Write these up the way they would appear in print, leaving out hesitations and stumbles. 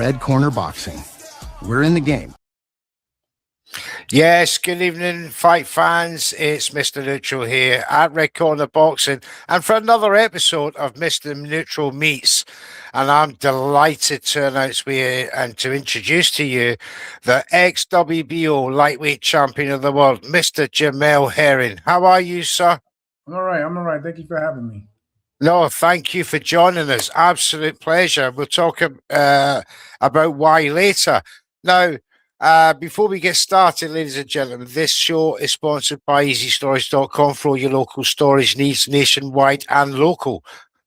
Red Corner Boxing. We're in the game. Yes, good evening, fight fans. It's Mr. Neutral here at Red Corner Boxing, and for another episode of Mr. Neutral Meets. And I'm delighted to announce and to introduce to you the ex-WBO lightweight champion of the world, Mr. Jamel Herring. How are you, sir? I'm all right. I'm all right. Thank you for having me. No, thank you for joining us. Absolute pleasure. We'll talk about why later. Now, before we get started, ladies and gentlemen, this show is sponsored by EasyStorage.com for all your local storage needs nationwide and local.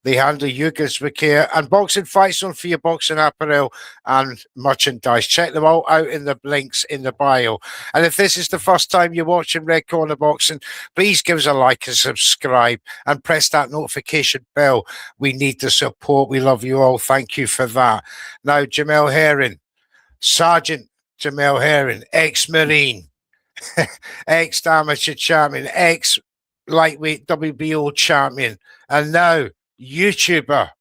They handle your goods with care, and Boxing Fight Zone for your boxing apparel and merchandise. Check them all out in the links in the bio. And if this is the first time you're watching Red Corner Boxing, please give us a like and subscribe and press that notification bell. We need the support. We love you all. Thank you for that. Now, Jamel Herring, Sergeant Jamel Herring, ex-Marine, ex-amateur champion, ex-lightweight WBO champion, and now YouTuber.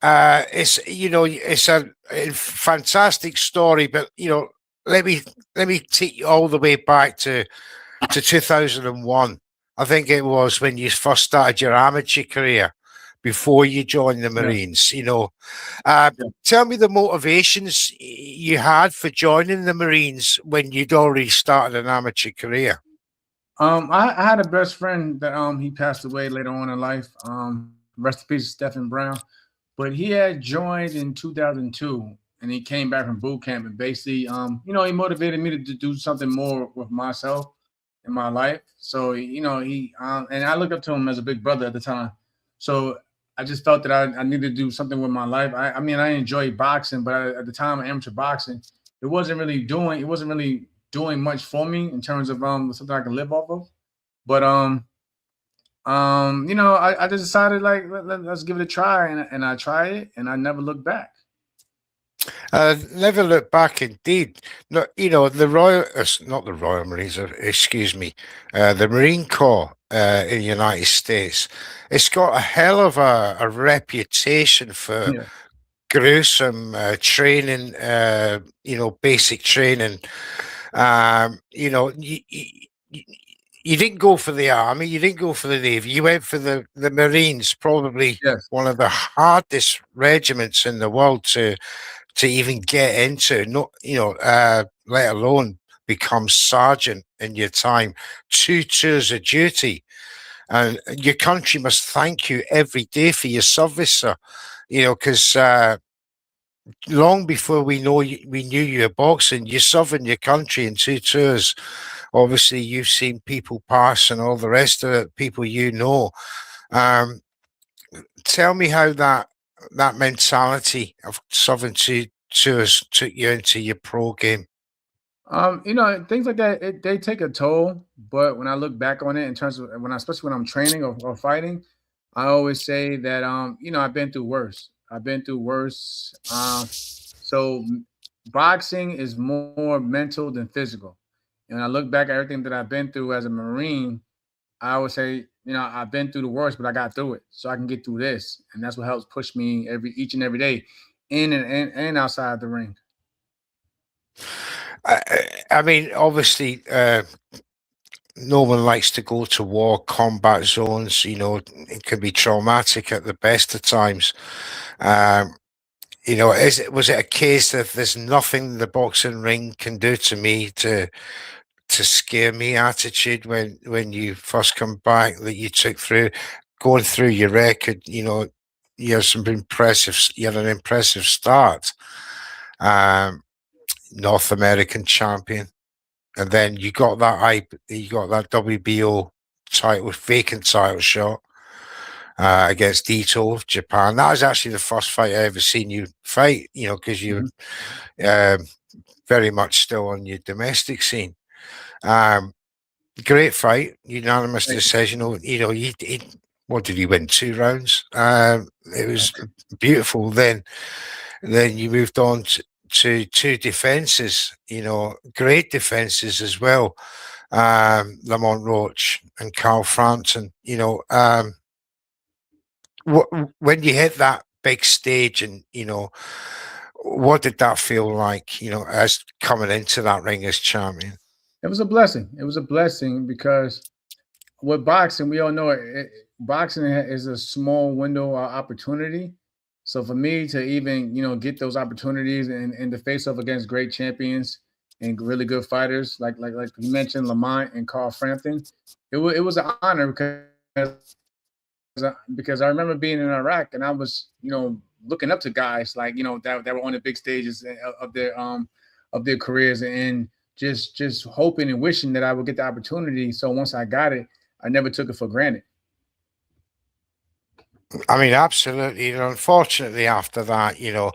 It's a fantastic story, but let me take you all the way back to 2001. I think it was when you first started your amateur career before you joined the Marines. Tell me the motivations you had for joining the Marines when you'd already started an amateur career. I had a best friend that he passed away later on in life. Rest in peace, Stephen Brown. But he had joined in 2002, and he came back from boot camp, and basically, he motivated me to do something more with myself in my life. So, he and I looked up to him as a big brother at the time. So I just felt that I needed to do something with my life. I enjoyed boxing, but at the time, amateur boxing, it wasn't really doing much for me in terms of something I can live off of. But I just decided let's give it a try, and I tried it, and I never looked back. Never look back, indeed. No, the Marine Corps in the United States. It's got a hell of a reputation for gruesome training. Basic training. You didn't go for the Army, you didn't go for the Navy, you went for the Marines, probably one of the hardest regiments in the world to even get into, let alone become sergeant in your time. 2 tours of duty. And your country must thank you every day for your service, sir. Because long before we knew you were boxing, you're serving your country in 2 tours. Obviously, you've seen people pass and all the rest of it, people Tell me how that mentality of serving 2 tours took you into your pro game. Things like that, they take a toll. But when I look back on it, in terms of especially when I'm training or fighting, I always say that I've been through worse. So boxing is more mental than physical. And I look back at everything that I've been through as a Marine, I would say, I've been through the worst, but I got through it, so I can get through this, and that's what helps push me each and every day, in and outside the ring. Obviously, no one likes to go to war, combat zones. It can be traumatic at the best of times. Was it a case that there's nothing the boxing ring can do to me to scare me attitude when you first come back, that you took through going through your record? You had an impressive start. North American champion, and then you got that WBO title, vacant title shot against Ito of Japan. That was actually the first fight I ever seen you fight, because you were very much still on your domestic scene. Great fight, unanimous decision. What did he win? 2 rounds. It was beautiful. Then you moved on to 2 defenses, great defenses as well. Lamont Roach and Carl Frampton. When you hit that big stage, and What did that feel like, as coming into that ring as champion? It was a blessing. It was a blessing because with boxing, we all know boxing is a small window of opportunity. So for me to even get those opportunities and to face off against great champions and really good fighters like you mentioned Lamont and Carl Frampton, it was an honor because I remember being in Iraq and I was looking up to guys like that were on the big stages of their careers and just hoping and wishing that I would get the opportunity. So once I got it, I never took it for granted. I mean, absolutely. Unfortunately, after that, you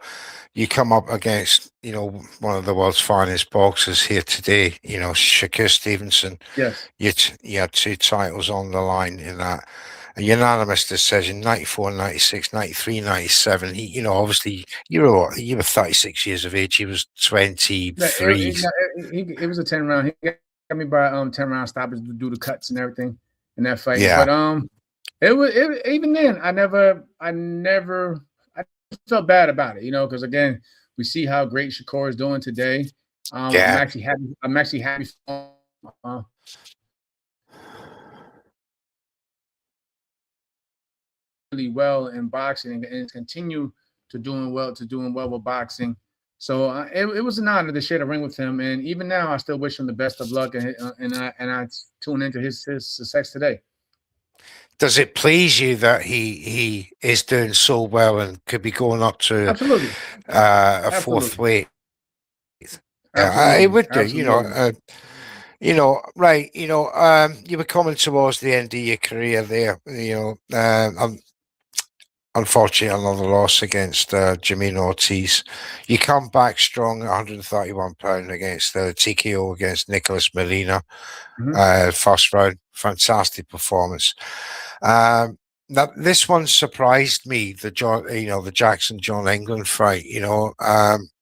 come up against, one of the world's finest boxers here today, Shakur Stevenson. Yes. You had two titles on the line in that. A unanimous decision, 94, 96, 93, 97. Obviously, you were 36 years of age. He was 23. It was a 10 round. He got me by 10 round stoppage to do the cuts and everything in that fight. Yeah. But even then I felt bad about it, because again, we see how great Shakur is doing today. Yeah. I'm actually happy for him. Really well in boxing and continue to doing well with boxing. So it was an honor to share the ring with him, and even now I still wish him the best of luck and I tune into his success today. Does it please you that he is doing so well and could be going up to Absolutely. a fourth weight? It would do, right. You were coming towards the end of your career there. Unfortunately, another loss against Jamil Ortiz. You come back strong at 131 pound against the TKO against Nicholas Molina. First round, fantastic performance. Now this one surprised me. The Jackson John England fight.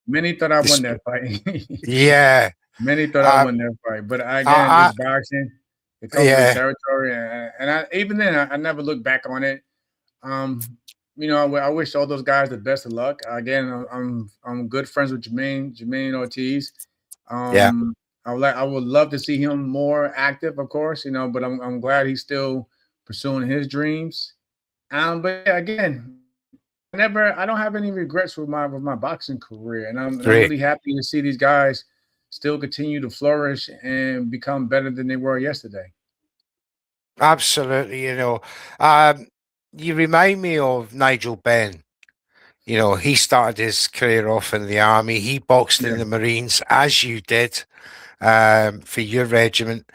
Many thought I won that fight. Yeah, many thought I won that fight, but again, it's boxing. It comes with territory, and even then, I never look back on it. I wish all those guys the best of luck. Again, I'm good friends with Jermaine Ortiz. I would love to see him more active, of course, but I'm glad he's still pursuing his dreams. But again, I don't have any regrets with my boxing career, and I'm really happy to see these guys still continue to flourish and become better than they were yesterday. Absolutely, you remind me of Nigel Benn. He started his career off in the army. He boxed in the Marines, as you did, for your regiment.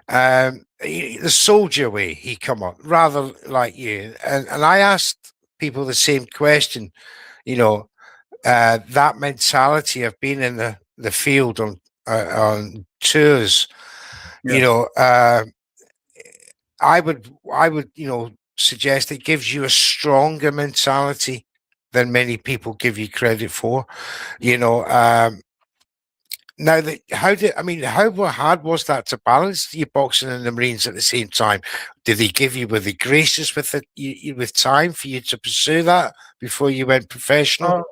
The soldier way he come on, rather like you. And I asked people the same question, that mentality of being in the field on tours, I would, suggest it gives you a stronger mentality than many people give you credit for. Now how hard was that to balance your boxing and the Marines at the same time? Did they give you, were they gracious with with time for you to pursue that before you went professional?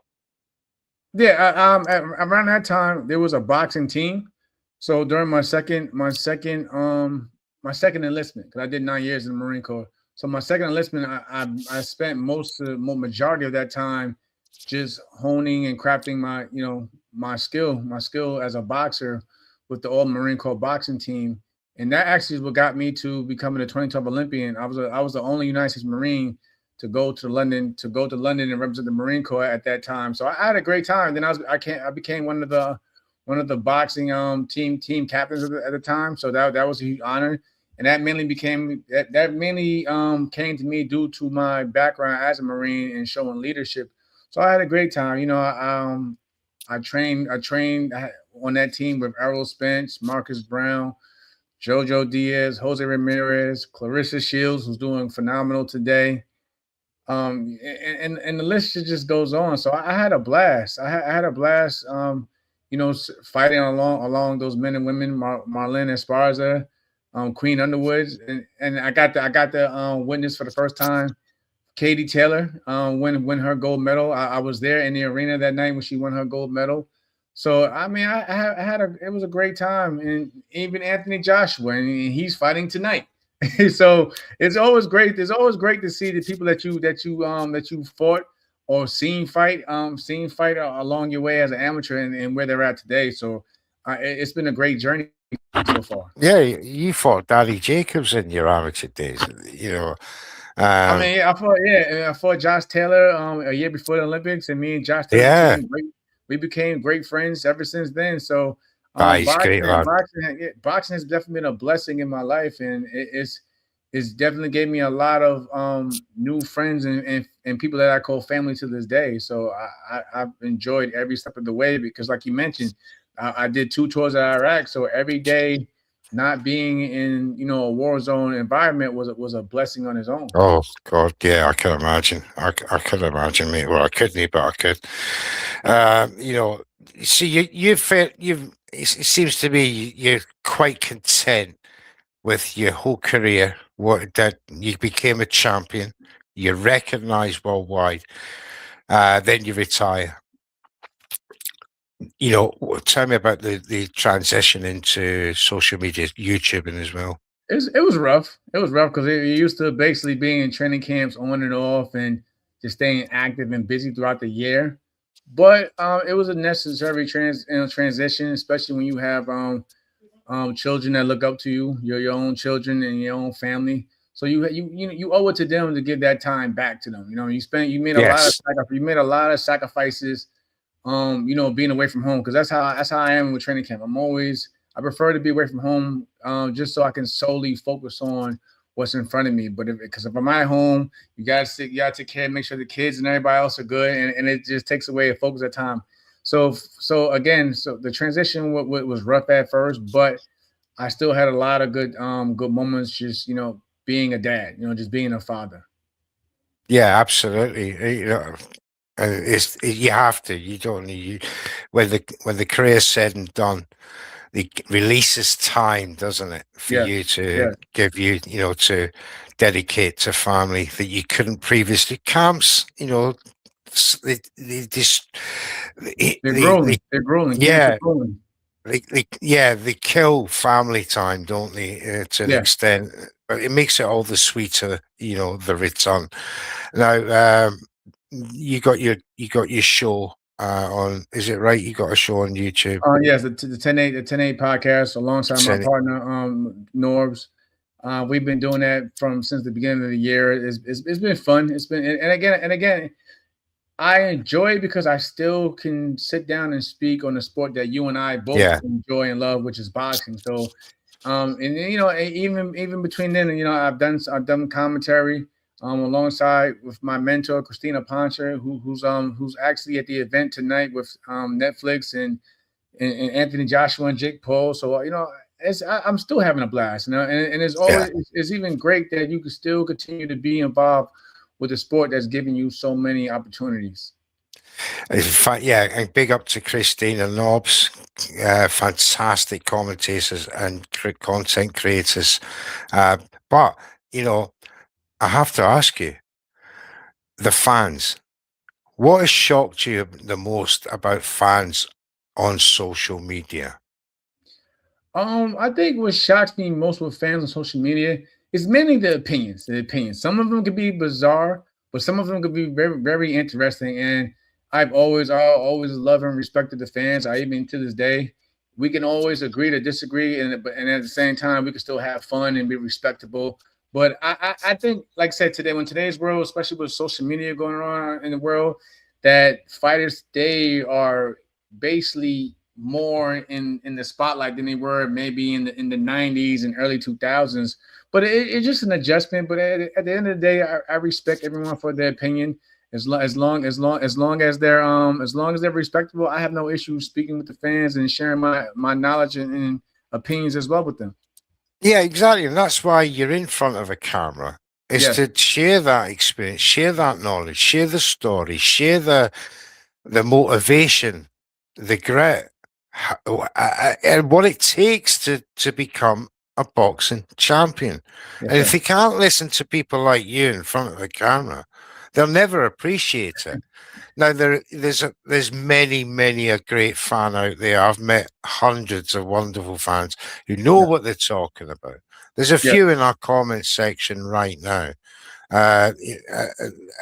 Around that time there was a boxing team. So during my second enlistment, because I did 9 years in the Marine Corps. So my second enlistment, I spent majority of that time just honing and crafting my skill as a boxer with the All Marine Corps boxing team, and that actually is what got me to becoming a 2012 Olympian. I was the only United States Marine to go to London and represent the Marine Corps at that time. So I had a great time. Then I became one of the boxing team captains at the time. So that was a huge honor. And that mainly came to me due to my background as a Marine and showing leadership. So I had a great time. I trained on that team with Errol Spence, Marcus Brown, Jojo Diaz, Jose Ramirez, Clarissa Shields, who's doing phenomenal today. And the list just goes on. So I had a blast. I had a blast. Fighting along those men and women, Marlene Esparza, Queen Underwood, and I got the witness for the first time Katie Taylor win her gold medal. I was there in the arena that night when she won her gold medal. So I mean, I had a it was a great time, and even Anthony Joshua, and he's fighting tonight. So it's always great. It's always great to see the people that you fought or seen fight along your way as an amateur and where they're at today. So it's been a great journey so far. Yeah, you fought Daddy Jacobs in your amateur days, you know. I mean, I fought Josh Taylor a year before the Olympics, and me and Josh Taylor Yeah, we became great friends ever since then. So he's great, lad. boxing has definitely been a blessing in my life, and it's definitely gave me a lot of new friends and people that I call family to this day. So I've enjoyed every step of the way because, like you mentioned, I did 2 tours of Iraq, so every day not being in a war zone environment was a blessing on its own. Oh God, yeah, I can imagine. I could imagine, mate. Well, I couldn't, but I could. You know, see, it seems to me you're quite content with your whole career. What that you became a champion, you're recognised worldwide. Then you retire. You know, tell me about the transition into social media, YouTubing as well. It was rough. It was rough because it used to basically being in training camps on and off and just staying active and busy throughout the year. But it was a necessary transition, especially when you have children that look up to you, your own children and your own family. So you owe it to them to give that time back to them. You made a lot of Yes. sacrifices being away from home because that's how I am with training camp. I prefer to be away from home just so I can solely focus on what's in front of me. But if I'm at home, you gotta take care, make sure the kids and everybody else are good, and it just takes away a focus at time. So again, the transition was rough at first, but I still had a lot of good moments just being a dad, just being a father. Yeah, absolutely. You know, you have to. You don't need you when the career's said and done. It releases time, doesn't it, for Yes, you to yes. give to dedicate to family that you couldn't previously. Camps, they just They're grueling. They're grueling. Camps are yeah. grueling. They kill family time, don't they, to an Yeah. extent, but it makes it all the sweeter, the return. Now, you got your show on. Is it right? You got a show on YouTube. Yes, the 10-8 podcast alongside my Send it- partner Norbs. We've been doing that since the beginning of the year. It's been fun. It's been and again, I enjoy it because I still can sit down and speak on the sport that you and I both Yeah, enjoy and love, which is boxing. So, and even between then, I've done commentary alongside with my mentor Christina Poncher, who's actually at the event tonight with Netflix and Anthony Joshua and Jake Paul. So I'm still having a blast, and it's yeah. always it's even great that you can still continue to be involved with a sport that's giving you so many opportunities. In fact, yeah, and big up to Christina Nobbs, fantastic commentators and content creators. But I have to ask you, the fans. What has shocked you the most about fans on social media? I think what shocks me most with fans on social media is mainly the opinions. The opinions. Some of them could be bizarre, but some of them could be very, very interesting. And I always love and respected the fans. I even to this day, we can always agree to disagree, and at the same time, we can still have fun and be respectable. But I think, like I said today, when today's world, especially with social media going on in the world, that fighters they are basically more in the spotlight than they were maybe in the 90s and early 2000s. But it's just an adjustment. But at the end of the day, I respect everyone for their opinion. As long as they're respectable, I have no issue speaking with the fans and sharing my knowledge and opinions as well with them. Yeah, exactly. And that's why you're in front of a camera, is Yes, to share that experience, share that knowledge, share the story, share the motivation, the grit, and what it takes to become a boxing champion. Yes, And if sir. they can't listen to people like you in front of the camera, they'll never appreciate it. Now there's many a great fan out there. I've met hundreds of wonderful fans who know Yeah. what they're talking about. There's a Yeah. few in our comment section right now, uh, uh,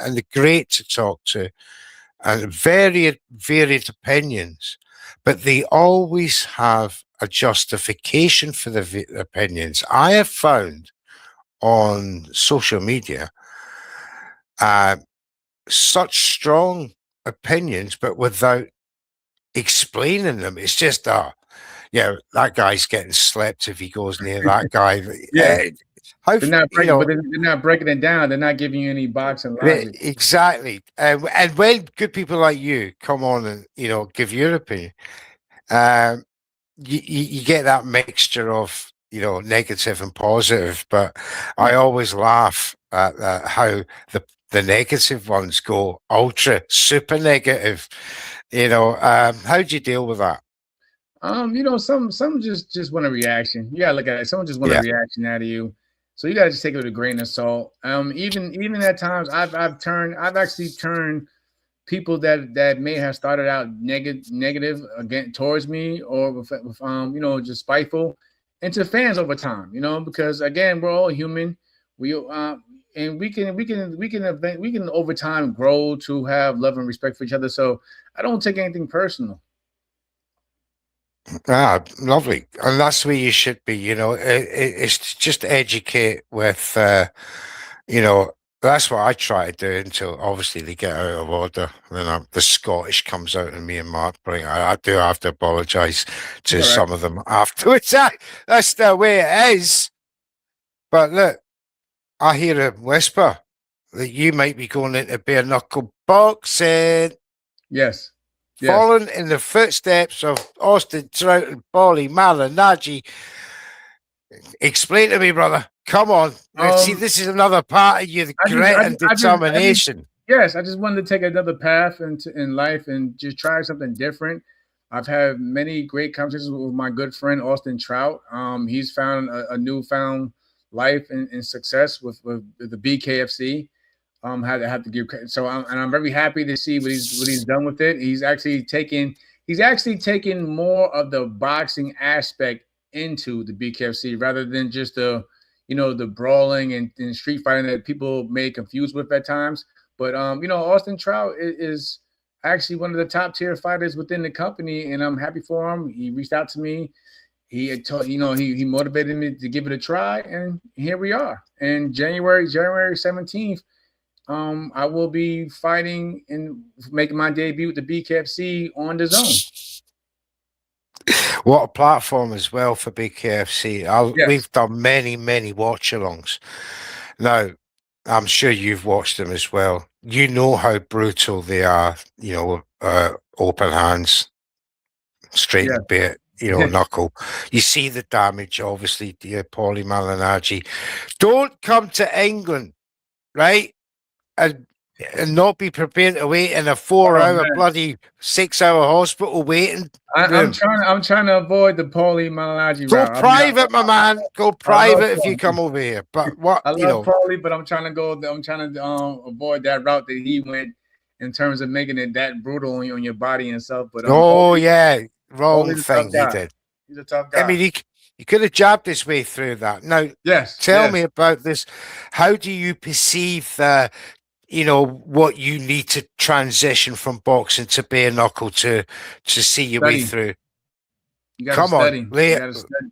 and they're great to talk to, and varied opinions, but they always have a justification for the opinions. I have found on social media uh, such strong opinions, but without explaining them. It's just, yeah, that guy's getting slept if he goes near that guy. Yeah. How, They're not you breaking, but know, they're not breaking it down. They're not giving you any boxing logic. exactly. And when good people like you come on and, give your opinion, um, you get that mixture of, negative and positive. But I Yeah. always laugh at how the negative ones go ultra super negative. How do you deal with that? Some just want a reaction. You gotta look at it. Someone just want a Yeah. reaction out of you. So you gotta just take it with a grain of salt. Even at times I've actually turned people that may have started out negative again towards me or with just spiteful into fans over time, because again we're all human. We and we can over time grow to have love and respect for each other. So I don't take anything personal. Ah, lovely. And that's where you should be, it's to just educate with, you know, that's what I try to do until obviously they get out of order. Then the Scottish comes out and me and Mark bring. I do have to apologise It's to all right. some of them afterwards. That's the way it is. But look, I hear a whisper that you might be going into bare knuckle boxing, Yes. Yes. following in the footsteps of Austin Trout and Paulie Malignaggi. Explain to me, brother. Come on. Let's see, Um, this is another part of your I just, grit I and just, I just, I just, determination. yes, I just wanted to take another path in life and just try something different. I've had many great conversations with my good friend Austin Trout. He's found a newfound life and success with the BKFC. Had to give credit. So I'm very happy to see what he's done with it. He's actually taken more of the boxing aspect into the BKFC rather than just the brawling and street fighting that people may confuse with at times. But Austin Trout is actually one of the top tier fighters within the company, and I'm happy for him. He reached out to me. He had told, he motivated me to give it a try, and here we are. And January 17th, I will be fighting and making my debut with the BKFC on the zone. What a platform as well for BKFC. Yes. We've done many watch-alongs. Now, I'm sure you've watched them as well. You know how brutal they are, open hands, straight Yeah. and bare, knuckle. You see the damage, obviously, to Paulie Malignaggi. Don't come to England, right? And not be prepared to wait in a Oh 4-hour, man. bloody 6-hour hospital waiting I'm room. trying to avoid the Paulie Malignaggi Go route. I mean, private, my man. Go I love private if you Paulie. come over here. But what, I love Paulie, but I'm trying to go. I'm trying to avoid that route that he went in terms of making it that brutal on your body and stuff. But oh, yeah, wrong Paulie's a tough thing he guy. did. He's a tough I guy. mean, he could have jabbed his way through that. Now, Yes. tell Yes. me about this. How do you perceive what you need to transition from boxing to bare knuckle to see your way Study. through? You got to Come on, study. lay You it. got to study.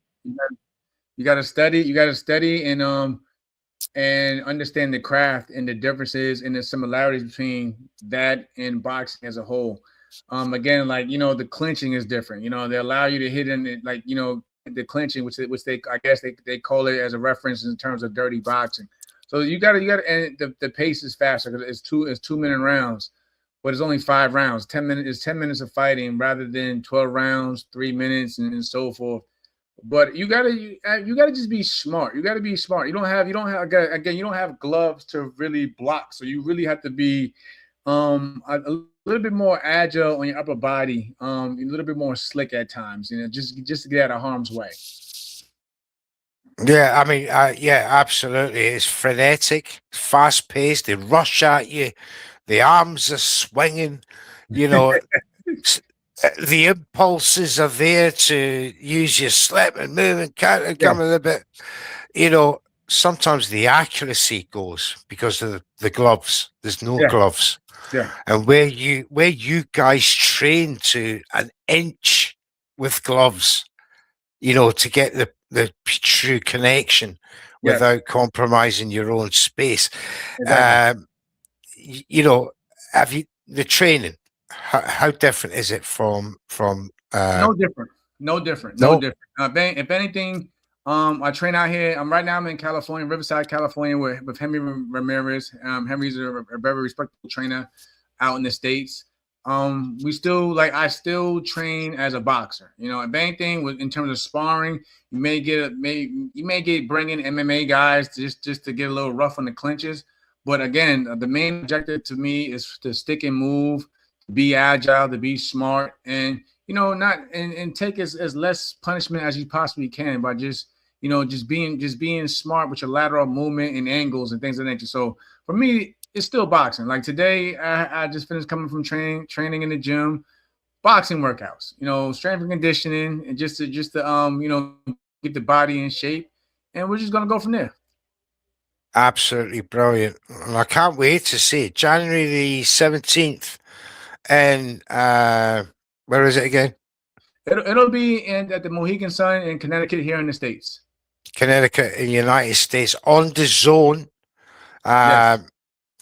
You got to study. You got to study and understand the craft and the differences and the similarities between that and boxing as a whole. Again, like the clinching is different. They allow you to hit in it, like the clinching, which they I guess they call it as a reference in terms of dirty boxing. So you gotta, and the pace is faster because it's 2 minute rounds, but it's only 5 rounds. 10 minutes is 10 minutes of fighting rather than 12 rounds, 3 minutes, and so forth. But you gotta just be smart. You gotta be smart. You don't have again. You don't have gloves to really block. So you really have to be a little bit more agile on your upper body. A little bit more slick at times. Just to get out of harm's way. Yeah, I mean, yeah, absolutely. It's frenetic, fast paced. They rush at you. The arms are swinging. You know, s- the impulses are there to use your slip and move and counter and Yeah, come a little bit. You know, sometimes the accuracy goes because of the gloves. There's no yeah, gloves, yeah, and where you guys train to an inch with gloves, to get the true connection yes, without compromising your own space. exactly. Um, you know, have you the training? How different is it from? No different. No different. No No, different. If anything, I train out here. Right now I'm in California, Riverside, California, with Henry Ramirez. Henry's a very respectable trainer out in the States. We still I still train as a boxer. If anything, in terms of sparring, you may get bringing MMA guys just to get a little rough on the clinches. But again, the main objective to me is to stick and move, to be agile, to be smart, and not and take as less punishment as you possibly can by just being smart with your lateral movement and angles and things of that nature. So for me, it's still boxing. Like today, I just finished coming from training in the gym, boxing workouts, strength and conditioning, and just to get the body in shape, and we're just gonna go from there. absolutely brilliant. And I can't wait to see it. January the 17th. And where is it again? It'll be at the Mohegan Sun in Connecticut here in the States. Connecticut in the United States on the zone. Yes. Um,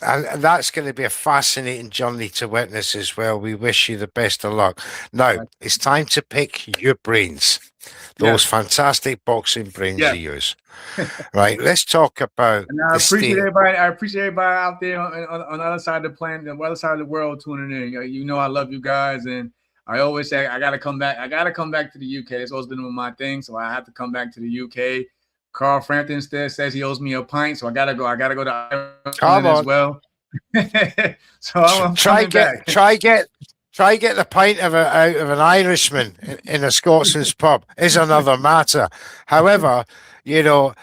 and that's going to be a fascinating journey to witness as well. We wish you the best of luck. Now, it's time to pick your brains, those Yes. fantastic boxing brains of Yes. yours. Right, let's talk about And I the appreciate state. everybody. I appreciate everybody out there on the other side of the planet, the other side of the world tuning in. I love you guys, and I always say I gotta come back. I gotta come back to the UK. It's always been my thing, so I have to come back to the UK. Carl Frampton instead says he owes me a pint, so I gotta go. I gotta go to Come Ireland as on, well. So I'm try coming get back. try get try get the pint of out of an Irishman in a Scotsman's pub is another matter. However, you know,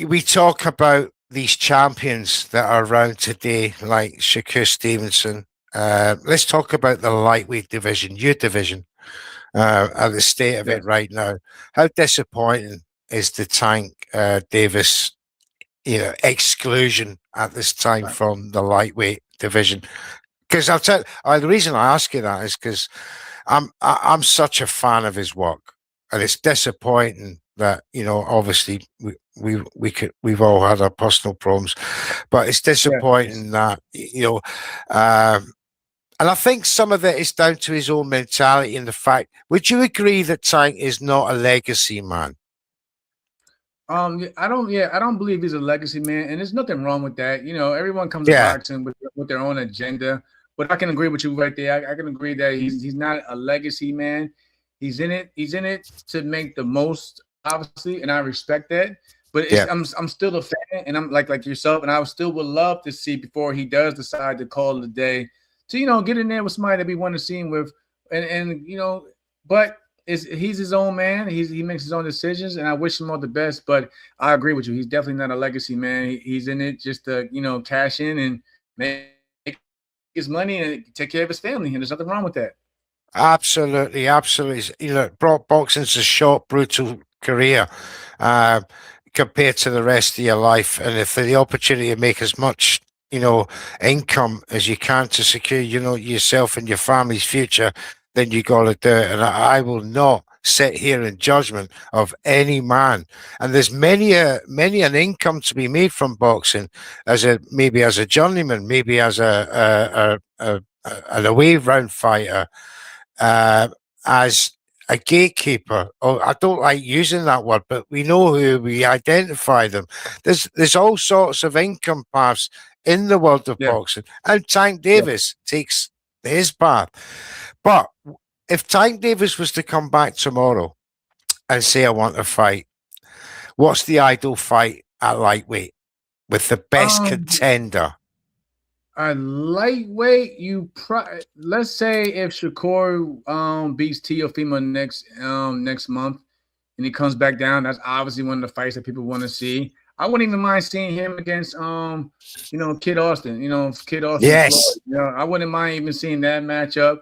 we talk about these champions that are around today, like Shakur Stevenson. Let's talk about the lightweight division, your division, and the state of it Yes, right now. How disappointing is the Tank Davis, exclusion at this time right. from the lightweight division? Because I'll tell the reason I ask you that is because I'm such a fan of his work, and it's disappointing that obviously we've all had our personal problems, but it's Yes. disappointing that um, and I think some of it is down to his own mentality and the fact. Would you agree that Tank is not a legacy man? Yeah, I don't. Yeah, I don't believe he's a legacy man, and there's nothing wrong with that. Everyone comes to Yeah, boxing with their own agenda. But I can agree with you right there. I can agree that he's not a legacy man. He's in it. He's in it to make the most, obviously, and I respect that. But yeah, I'm still a fan, and I'm like yourself, and I still would love to see before he does decide to call it a day to get in there with somebody that we want to see him with, and but he's his own man. He makes his own decisions, and I wish him all the best. But I agree with you. He's definitely not a legacy man. He's in it just to cash in and make his money and take care of his family. And there's nothing wrong with that. absolutely, absolutely. Boxing's a short, brutal career. Uh, Compared to the rest of your life. And if the opportunity to make as much, income as you can to secure, yourself and your family's future, then you got to do it. And I will not sit here in judgment of any man. And there's many an income to be made from boxing maybe as a journeyman, maybe as an away round fighter, uh, as a gatekeeper. Oh, I don't like using that word, but we know who we identify them. There's all sorts of income paths in the world of Yeah. boxing, and Tank Yeah. Davis takes his path. But if Tank Davis was to come back tomorrow and say, "I want to fight," what's the ideal fight at lightweight with the best Um, contender? a lightweight, let's say if Shakur beats Teofimo next month, and he comes back down, that's obviously one of the fights that people want to see. I wouldn't even mind seeing him against Kid Austin, Kid Austin Floyd. Yes. I wouldn't mind even seeing that matchup.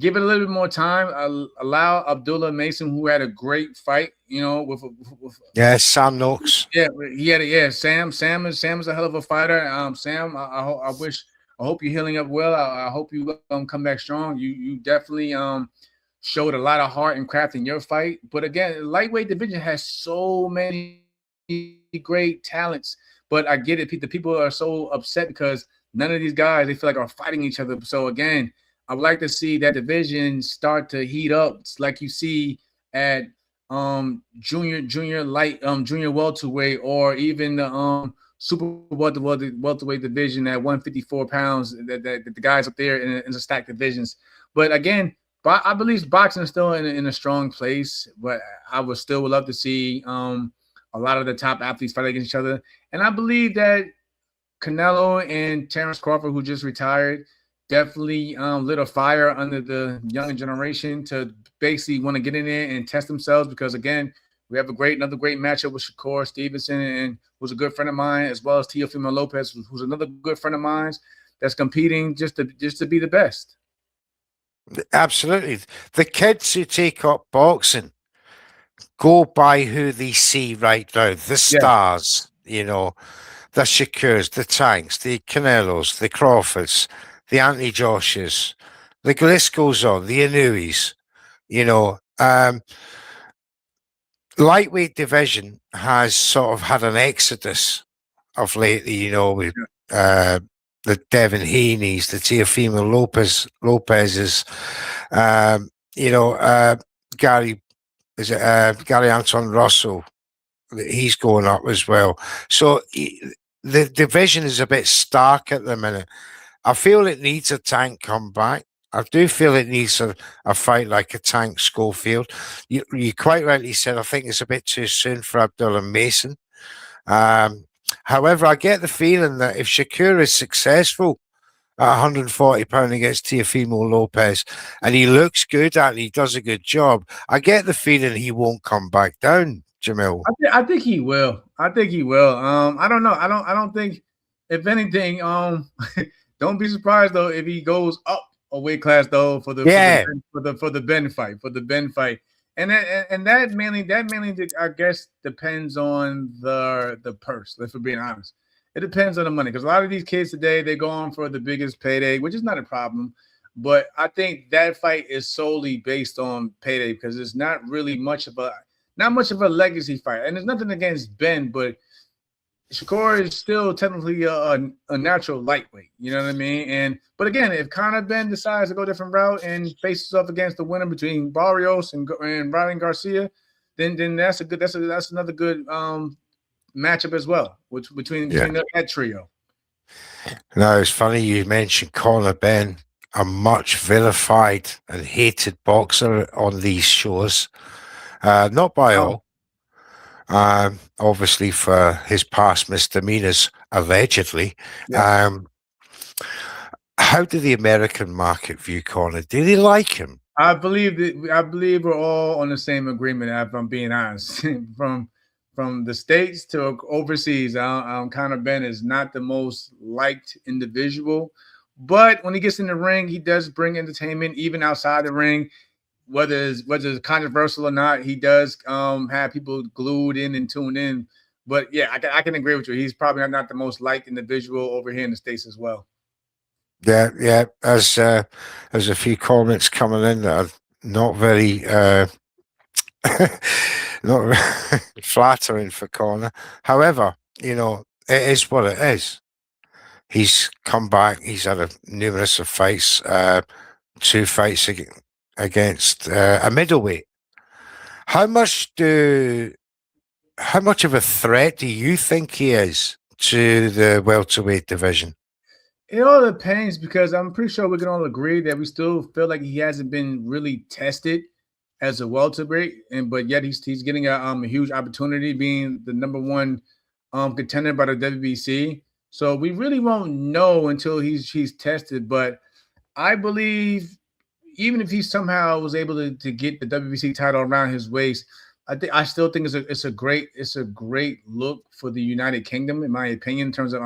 Give it a little bit more time. Allow Abdullah Mason, who had a great fight, with Sam Noakes. yeah, he had Sam is a hell of a fighter. Sam, I hope you're healing up well. I hope you come back strong. You definitely showed a lot of heart and craft in your fight. But again, lightweight division has so many great talents. But I get it. The people are so upset because none of these guys, they feel like, are fighting each other. So again, I would like to see that division start to heat up. It's like you see at junior welterweight, or even the super welterweight division at 154 pounds, that the guys up there in the stacked divisions. But again, I believe boxing is still in a strong place, but I would love to see a lot of the top athletes fight against each other. And I believe that Canelo and Terrence Crawford, who just retired, definitely lit a fire under the younger generation to basically want to get in there and test themselves, because again, we have another great matchup with Shakur Stevenson, and who's a good friend of mine, as well as Teofimo Lopez, who's another good friend of mine that's competing just to be the best. Absolutely. The kids who take up boxing go by who they see right now. The stars, the Shakurs, the Tanks, the Canelos, the Crawfords, the Anthony Joshes, the list goes on, the Inuis, lightweight division has sort of had an exodus of lately, with the Devin Haney's, the Teofimo Lopez's, Gary Anton Russell, he's going up as well. So the division is a bit stark at the minute. I feel it needs a Tank comeback. I do feel it needs a fight like a Tank Schofield. You quite rightly said, I think it's a bit too soon for Abdullah Mason. However, I get the feeling that if Shakur is successful at 140 pounds against Teofimo Lopez, and he looks good and he does a good job, I get the feeling he won't come back down, Jamil. I think he will. I don't know. I don't think, if anything, don't be surprised though if he goes up a weight class though for the Ben fight. And that mainly I guess depends on the purse. If we're being honest, it depends on the money, because a lot of these kids today, they go on for the biggest payday, which is not a problem. But I think that fight is solely based on payday, because it's not really much of a legacy fight. And there's nothing against Ben, but Shakur is still technically a natural lightweight. You know what I mean? But again, if Conor Ben decides to go a different route and faces off against the winner between Barrios and Ryan Garcia, then that's another good matchup as well, between that trio. Now, it's funny you mentioned Conor Ben, a much vilified and hated boxer on these shows. Not by all. Obviously for his past misdemeanors, allegedly. Yeah. How do the American market view Conor? Do they like him? I believe we're all on the same agreement, if I'm being honest. From the States to overseas, Conor Ben is not the most liked individual, but when he gets in the ring, he does bring entertainment, even outside the ring. Whether it's controversial or not, he does have people glued in and tuned in. But yeah, I can agree with you. He's probably not the most liked individual over here in the States as well. Yeah. There's a few comments coming in that are not very not flattering for Conor. However, it is what it is. He's come back. He's had numerous of fights, 2 fights against a middleweight. How much of a threat do you think he is to the welterweight division? It all depends, because I'm pretty sure we can all agree that we still feel like he hasn't been really tested as a welterweight, but yet he's getting a huge opportunity, being the number 1 contender by the WBC. So we really won't know until he's tested. But I believe, even if he somehow was able to get the WBC title around his waist, I still think it's a great look for the United Kingdom, in my opinion, in terms of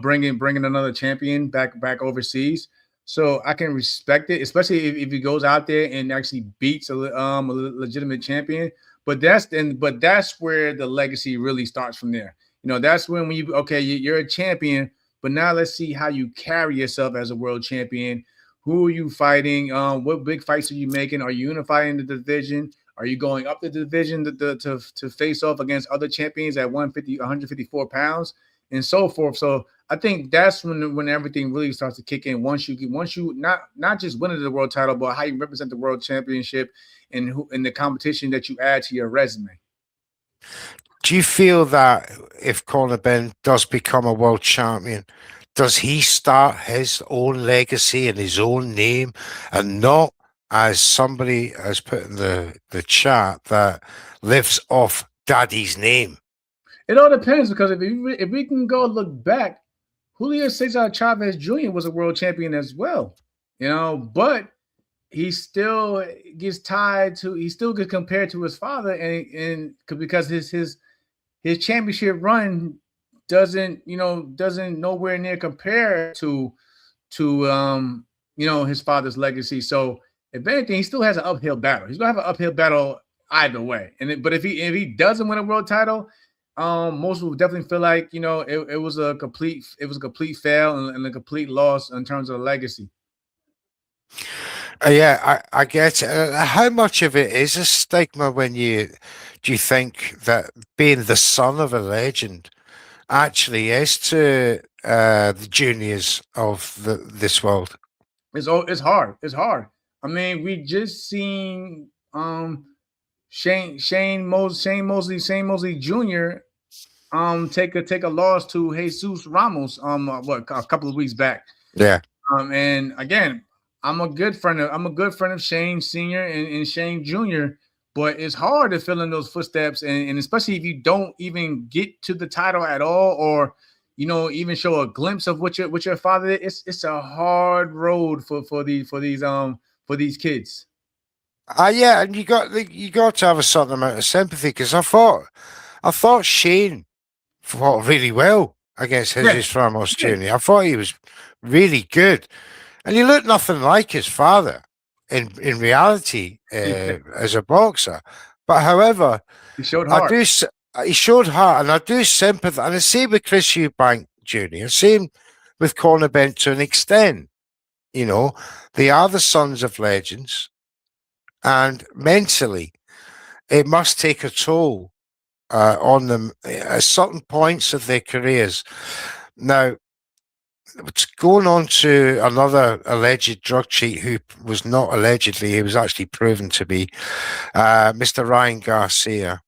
bringing another champion back overseas. So I can respect it, especially if he goes out there and actually beats a legitimate champion. But that's where the legacy really starts from there. That's when you okay, you're a champion, but now let's see how you carry yourself as a world champion. Who are you fighting? What big fights are you making? Are you unifying the division? Are you going up the division to face off against other champions at 154 pounds and so forth? So I think that's when everything really starts to kick in. Once you not just winning the world title, but how you represent the world championship and who in the competition that you add to your resume. Do you feel that if Conor Ben does become a world champion, does he start his own legacy in his own name and not, as somebody has put in the chat, that lives off daddy's name? It all depends because if we can go look back, Julio Cesar Chavez Jr. was a world champion as well, but he still gets he still gets compared to his father, and because his championship run doesn't nowhere near compare to his father's legacy. So if anything, he still has an uphill battle. He's gonna have an uphill battle either way. But if he doesn't win a world title, most will definitely feel like it was a complete fail and a complete loss in terms of legacy. Yeah, I get it. How much of it is a stigma do you think that being the son of a legend actually is to the juniors of this world? It's hard. It's hard. I mean, we just seen Shane Mosley Jr. Take a loss to Jesus Ramos a couple of weeks back. Yeah. And again, I'm a good friend of Shane Sr. and Shane Jr., but it's hard to fill in those footsteps, and especially if you don't even get to the title at all, or even show a glimpse of what your father is. It's a hard road for these kids. Yeah, and you got to have a certain amount of sympathy, because I thought Shane fought really well against Jesus Ramos Jr. I thought he was really good, and he looked nothing like his father in reality as a boxer. But however, he showed heart. He showed heart, and I do sympathize. And the same with Chris Eubank Jr. Same with Conor Ben to an extent. They are the sons of legends, and mentally, it must take a toll on them at certain points of their careers. Now, going on to another alleged drug cheat who was not allegedly, he was actually proven to be Mr. Ryan Garcia.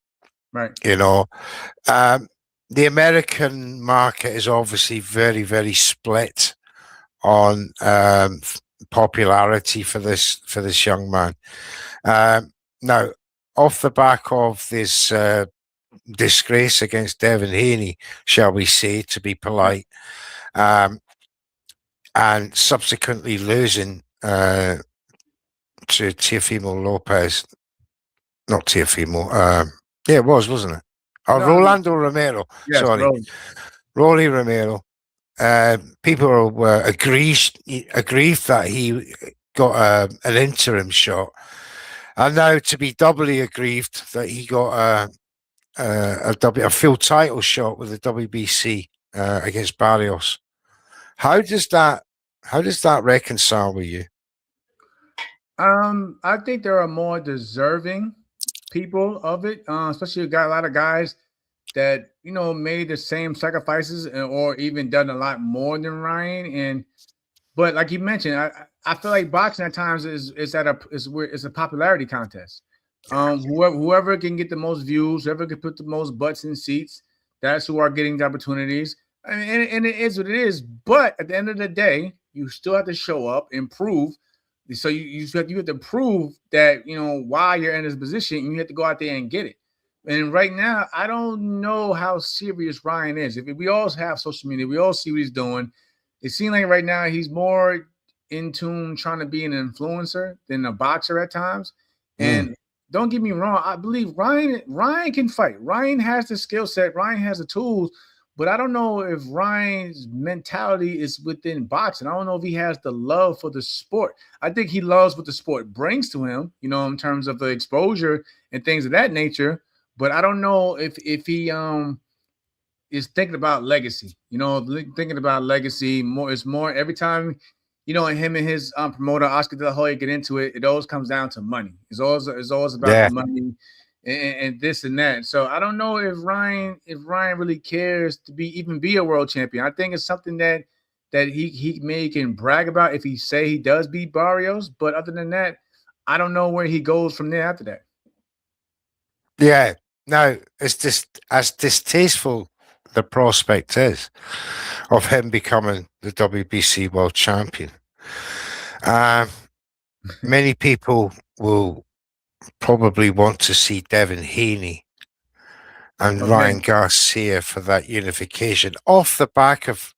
Right. The American market is obviously very, very split on popularity for this young man. Now, off the back of this disgrace against Devin Haney, shall we say, to be polite, and subsequently losing to Teofimo Lopez, not Teofimo, yeah, it was, wasn't it? Oh, no, Rolando Romero. Yes, sorry, Rolly Romero. People were aggrieved that he got an interim shot, and now to be doubly aggrieved that he got a full title shot with the WBC against Barrios. How does that reconcile with you? I think there are more deserving people of it, especially you got a lot of guys that made the same sacrifices or even done a lot more than Ryan. But like you mentioned, I feel like boxing at times is a popularity contest. Whoever can get the most views, whoever can put the most butts in seats, that's who are getting the opportunities. I mean, and it is what it is. But at the end of the day, you still have to show up and prove. So you have to prove that why you're in this position. You have to go out there and get it. And right now, I don't know how serious Ryan is. If we all have social media, we all see what he's doing. It seems like right now he's more in tune trying to be an influencer than a boxer at times. And don't get me wrong. I believe Ryan can fight. Ryan has the skill set. Ryan has the tools. But I don't know if Ryan's mentality is within boxing. I don't know if he has the love for the sport. I think he loves what the sport brings to him, in terms of the exposure and things of that nature. But I don't know if he is thinking about legacy. Thinking about legacy more. It's more every time, him and his promoter Oscar De La Hoya get into it. It always comes down to money. It's always about the money. And this and that. So I don't know if Ryan really cares to be a world champion. I think it's something that he may can brag about if he say he does beat Barrios. But other than that, I don't know where he goes from there after that. Yeah. Now, it's just as distasteful the prospect is of him becoming the WBC world champion. Many people will probably want to see Devin Haney and Ryan Garcia for that unification off the back of,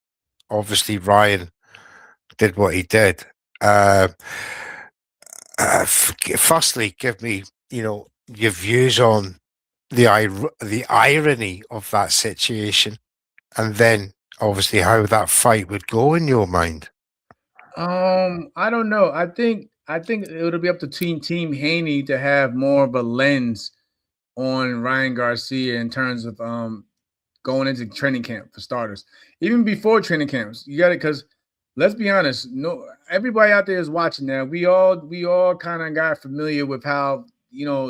obviously, Ryan did what he did. Firstly, give me, your views on the irony of that situation, and then obviously how that fight would go in your mind. I don't know. I think it'll be up to Team Haney to have more of a lens on Ryan Garcia in terms of going into training camp for starters. Even before training camps, you got it, because let's be honest, everybody out there is watching now. We all kind of got familiar with how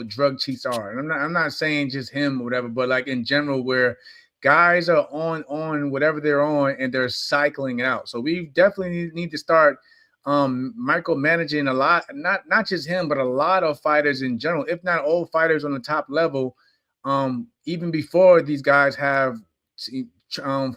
drug cheats are, and I'm not saying just him or whatever, but like in general, where guys are on whatever they're on and they're cycling it out. So we definitely need to start micromanaging a lot, not just him, but a lot of fighters in general, if not all fighters on the top level, even before these guys have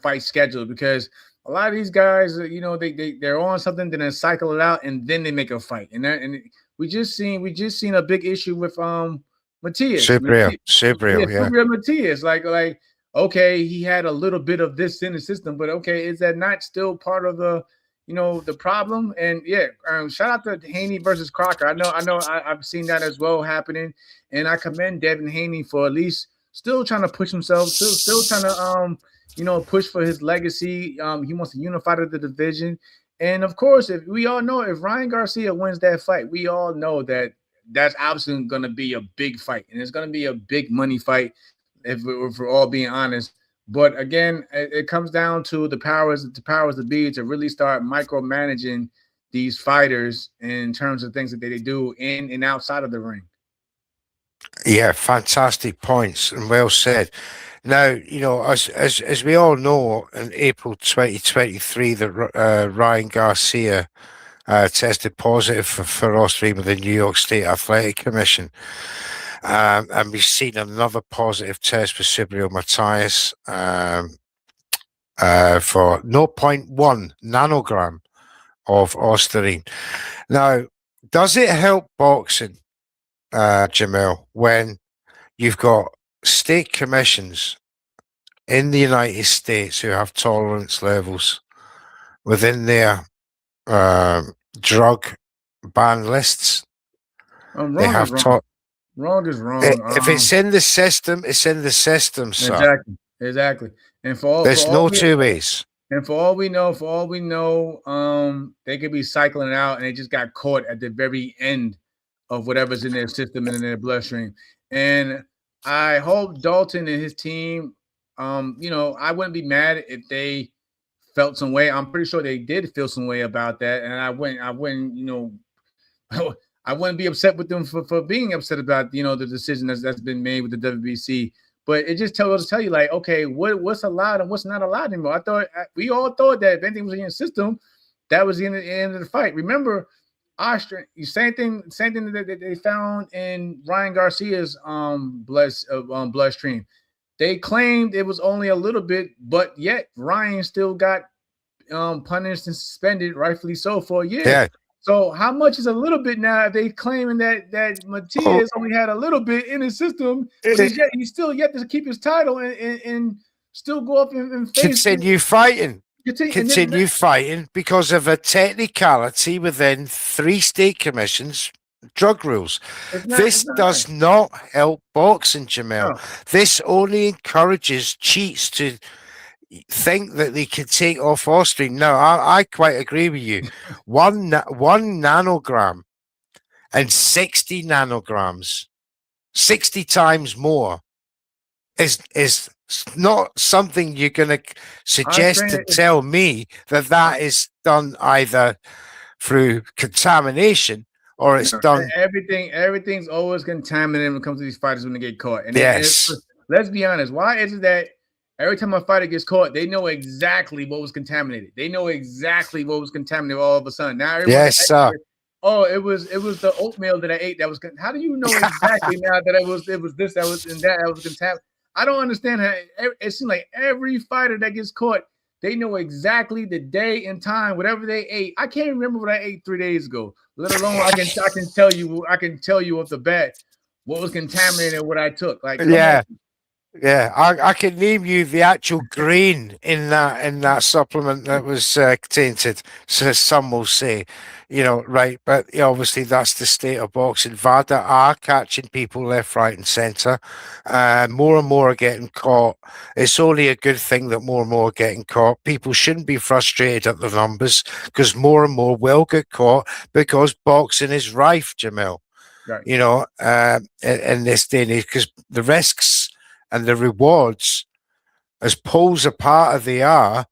fight scheduled, because a lot of these guys, they're on something, then they cycle it out, and then they make a fight. And we just seen a big issue with Matias. Subriel, Matias. Like, okay, he had a little bit of this in the system, but okay, is that not still part of the the problem? And yeah, shout out to Haney versus Crocker. I know I've seen that as well happening, and I commend Devin Haney for at least still trying to push himself, still trying to push for his legacy. He wants to unify the division. And of course, if Ryan Garcia wins that fight, we all know that that's absolutely going to be a big fight, and it's going to be a big money fight, if we're all being honest. But again, it comes down to the powers that be to really start micromanaging these fighters in terms of things that they do in and outside of the ring. Yeah, fantastic points and well said. Now, as we all know, in April 2023, that Ryan Garcia tested positive for Austrian with the New York State Athletic Commission. And we've seen another positive test for Subriel Matias for 0.1 nanogram of Ostarine. Now, does it help boxing, Jamel, when you've got state commissions in the United States who have tolerance levels within their drug ban lists? Wrong is wrong. If it's in the system, it's in the system, sir. Exactly. And there's no two ways. And for all we know, they could be cycling it out, and they just got caught at the very end of whatever's in their system and in their bloodstream. And I hope Dalton and his team, I wouldn't be mad if they felt some way. I'm pretty sure they did feel some way about that, and I wouldn't, I wouldn't be upset with them for being upset about the decision that's been made with the WBC. But it just tell you, like, okay, what's allowed and what's not allowed anymore. We all thought that if anything was in the system, that was the end of the fight. Remember, Austria, same thing that they found in Ryan Garcia's bloodstream. They claimed it was only a little bit, but yet Ryan still got punished and suspended, rightfully so, for a year. Yeah. So how much is a little bit now? They claiming that Matias only had a little bit in his system, but he's still yet to keep his title and still go up and face continue fighting. Continue fighting because of a technicality within 3 state commissions drug rules. It's This not does right. not help boxing, Jamel. No. This only encourages cheats to think that they can take off Austrian. No, I quite agree with you. One nanogram and 60 nanograms, 60 times more is not something you're going to suggest Austrian to is tell me that that is done either through contamination or it's no, done. everything's always contaminated when it comes to these fighters when they get caught. And Yes. let's be honest, why is it that every time a fighter gets caught, they know exactly what was contaminated? They know exactly what was contaminated all of a sudden. Now everyone's Yes, sir. oh, it was the oatmeal that I ate that was. How do you know exactly now that it was this that was and that was contaminated? I don't understand how it seems like every fighter that gets caught, they know exactly the day and time, whatever they ate. I can't remember what I ate 3 days ago. Let alone I can tell you off the bat what was contaminated and what I took. Like, come on. Yeah. Yeah, I can name you the actual grain in that supplement that was tainted. So some will say, right, but obviously that's the state of boxing. VADA are catching people left, right, and centre. More and more are getting caught. It's only a good thing that more and more are getting caught. People shouldn't be frustrated at the numbers because more and more will get caught because boxing is rife, Jamil. Right. In this day and age, because the risks and the rewards, as poles apart as they are,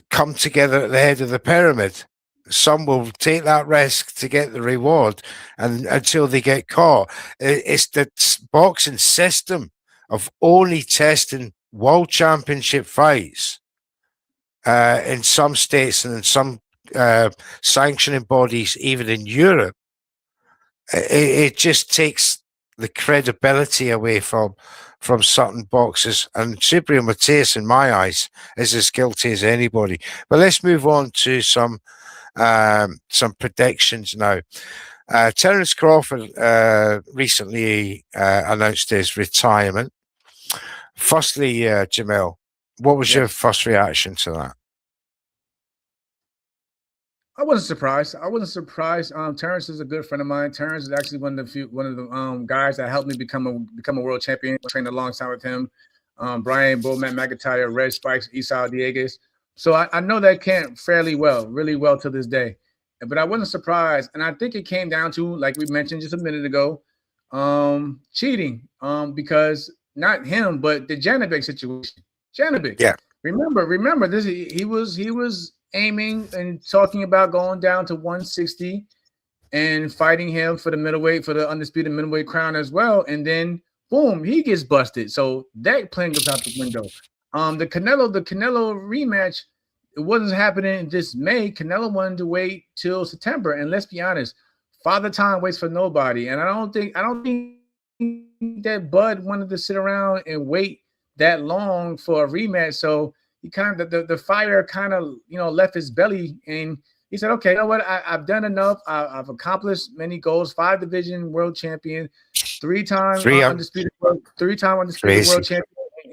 come together at the head of the pyramid. Some will take that risk to get the reward, and until they get caught, it's the boxing system of only testing world championship fights in some states and in some sanctioning bodies, even in Europe. It just takes the credibility away from certain boxers, and Cyprian Mateus, in my eyes, is as guilty as anybody. But let's move on to some predictions now. Terence Crawford recently announced his retirement. Firstly, Jamel, what was your Yes. first reaction to that? I wasn't surprised. Terrence is a good friend of mine. Terrence is actually one of the guys that helped me become a world champion. Trained alongside with him, Brian Bull, Matt McIntyre, Red Spikes, Esau Dieguez. So I know that camp fairly well, really well to this day. But I wasn't surprised, and I think it came down to, like we mentioned just a minute ago, cheating. Because not him, but the Janabek situation. Janabek. Yeah. Remember this. He was aiming and talking about going down to 160 and fighting him for the middleweight, for the undisputed middleweight crown as well. And then boom, he gets busted. So that plan goes out the window. The Canelo rematch, it wasn't happening this May. Canelo wanted to wait till September. And let's be honest, Father Time waits for nobody. And I don't think that Bud wanted to sit around and wait that long for a rematch. So he kind of the fire kind of left his belly, and he said, "Okay, you know what? I've done enough. I've accomplished many goals. 5-division world champion, three-time undisputed world champion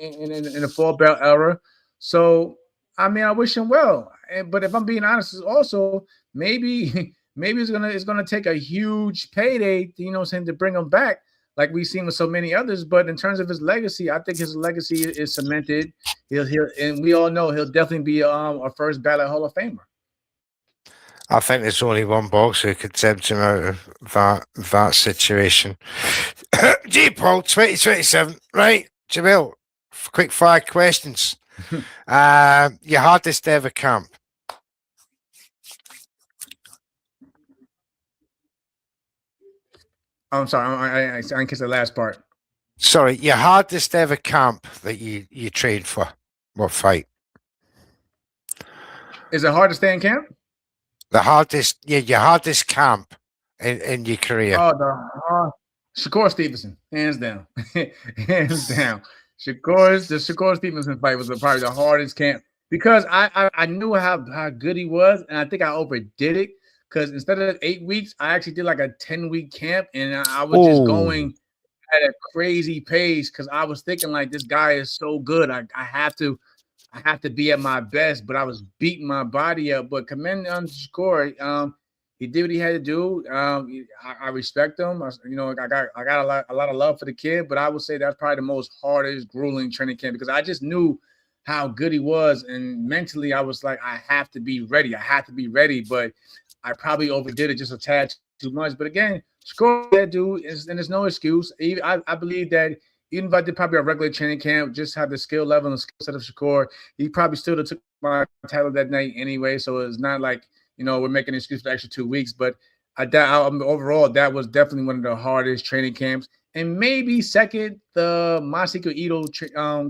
in a 4-belt era. So I mean, I wish him well. But if I'm being honest, also maybe it's gonna take a huge payday, to bring him back, like we've seen with so many others. But in terms of his legacy, I think his legacy is cemented. He'll and we all know he'll definitely be a first ballot Hall of Famer. I think there's only one boxer who could tempt him out of that situation. G Paul 2027, right? Jamil, quick fire questions. Your hardest ever camp? I'm sorry, I didn't catch the last part. Sorry, your hardest ever camp that you trained for? What fight? Is it hard to stay in camp? Your hardest camp in your career. Oh, Shakur Stevenson, hands down, hands down. The Shakur Stevenson fight was probably the hardest camp, because I knew how good he was, and I think I overdid it, because instead of 8 weeks, I actually did like a 10-week camp, and I was just going at a crazy pace, because I was thinking, like, this guy is so good. I have to be at my best, but I was beating my body up. But commending on Shakur, He did what he had to do. I respect him. I got a lot of love for the kid, but I would say that's probably the most hardest, grueling training camp because I just knew how good he was, and mentally I was like, I have to be ready. I have to be ready, but I probably overdid it just a tad too much. But again, score that dude, and there's no excuse. I believe that even if I did probably a regular training camp, just have the skill level and the skill set of Shakur, he probably still took my title that night anyway. So it's not like we're making an excuse for the extra 2 weeks. But overall, that was definitely one of the hardest training camps. And maybe second, the Masahiko Ito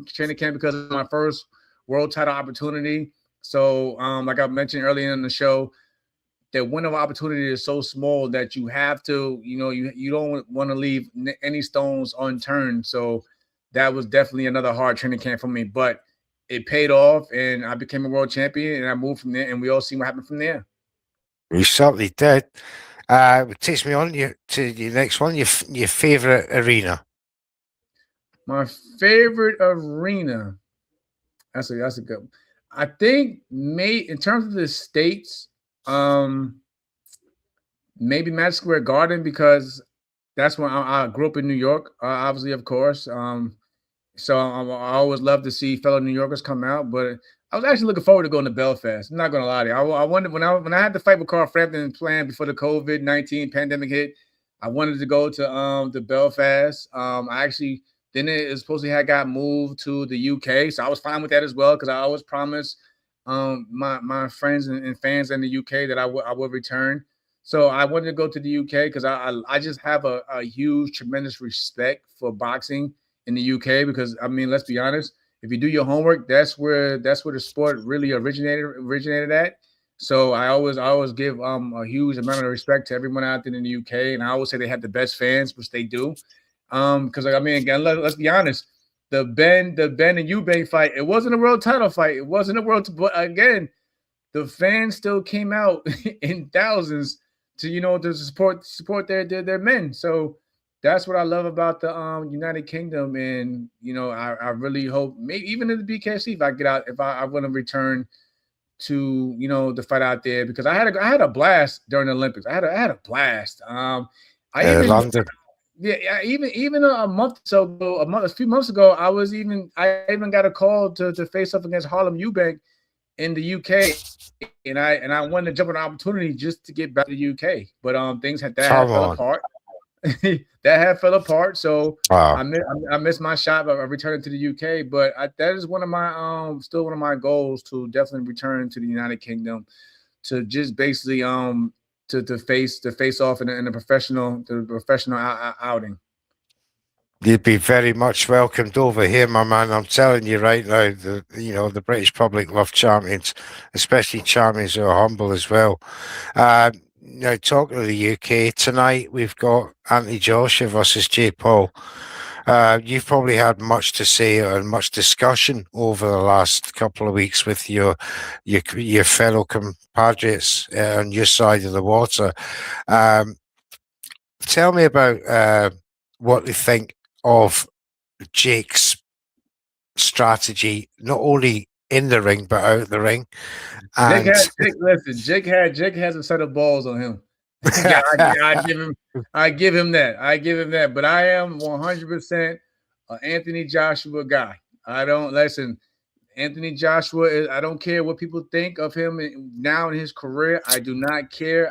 training camp because of my first world title opportunity. So, like I mentioned earlier in the show, the window of opportunity is so small that you have to, you don't want to leave any stones unturned. So that was definitely another hard training camp for me, but it paid off and I became a world champion and I moved from there and we all seen what happened from there. You certainly did. It takes me on to the next one, your favorite arena. My favorite arena. That's a good one. I think in terms of the states, maybe Madison Square Garden because that's when I grew up in New York, obviously, of course. So I always love to see fellow New Yorkers come out, but I was actually looking forward to going to Belfast. I'm not going to lie to you. I wanted when I had to fight with Carl Frampton planned before the COVID-19 pandemic hit. I wanted to go to Belfast. I actually then it was supposed to have got moved to the UK, so I was fine with that as well because I always promised my friends and fans in the UK that I would return. So I wanted to go to the UK because I just have a huge, tremendous respect for boxing in the UK because I mean, let's be honest, if you do your homework, that's where the sport really originated at. So I always give a huge amount of respect to everyone out there in the UK, and I always say they have the best fans, which they do. Because I mean, again, let's be honest, the Ben and Eubank fight, it wasn't a world title fight, it wasn't a but again, the fans still came out in thousands to support their men. So that's what I love about the United Kingdom, and I really hope maybe even in the BKC if I want to return to the fight out there because I had a blast during the Olympics. I had a blast. London. Yeah, even a few months ago, I even got a call to face up against Harlem Eubank in the UK, and I wanted to jump on an opportunity just to get back to the UK, but things fell apart. That fell apart, so wow. I missed my shot of returning to the UK. But that is one of my still one of my goals to definitely return to the United Kingdom to just basically to face off in a professional outing. You'd be very much welcomed over here, my man. I'm telling you right now, the British public love champions, especially champions who are humble as well. Now, talking to the UK tonight, we've got Anthony Joshua versus Jake Paul. You've probably had much to say and much discussion over the last couple of weeks with your fellow compatriots on your side of the water. Tell me about what they think of Jake's strategy, not only in the ring but out the ring. And Jake has a set of balls on him. Yeah, I give him that. But I am 100% an Anthony Joshua guy. I don't listen. Anthony Joshua I don't care what people think of him now in his career. I do not care.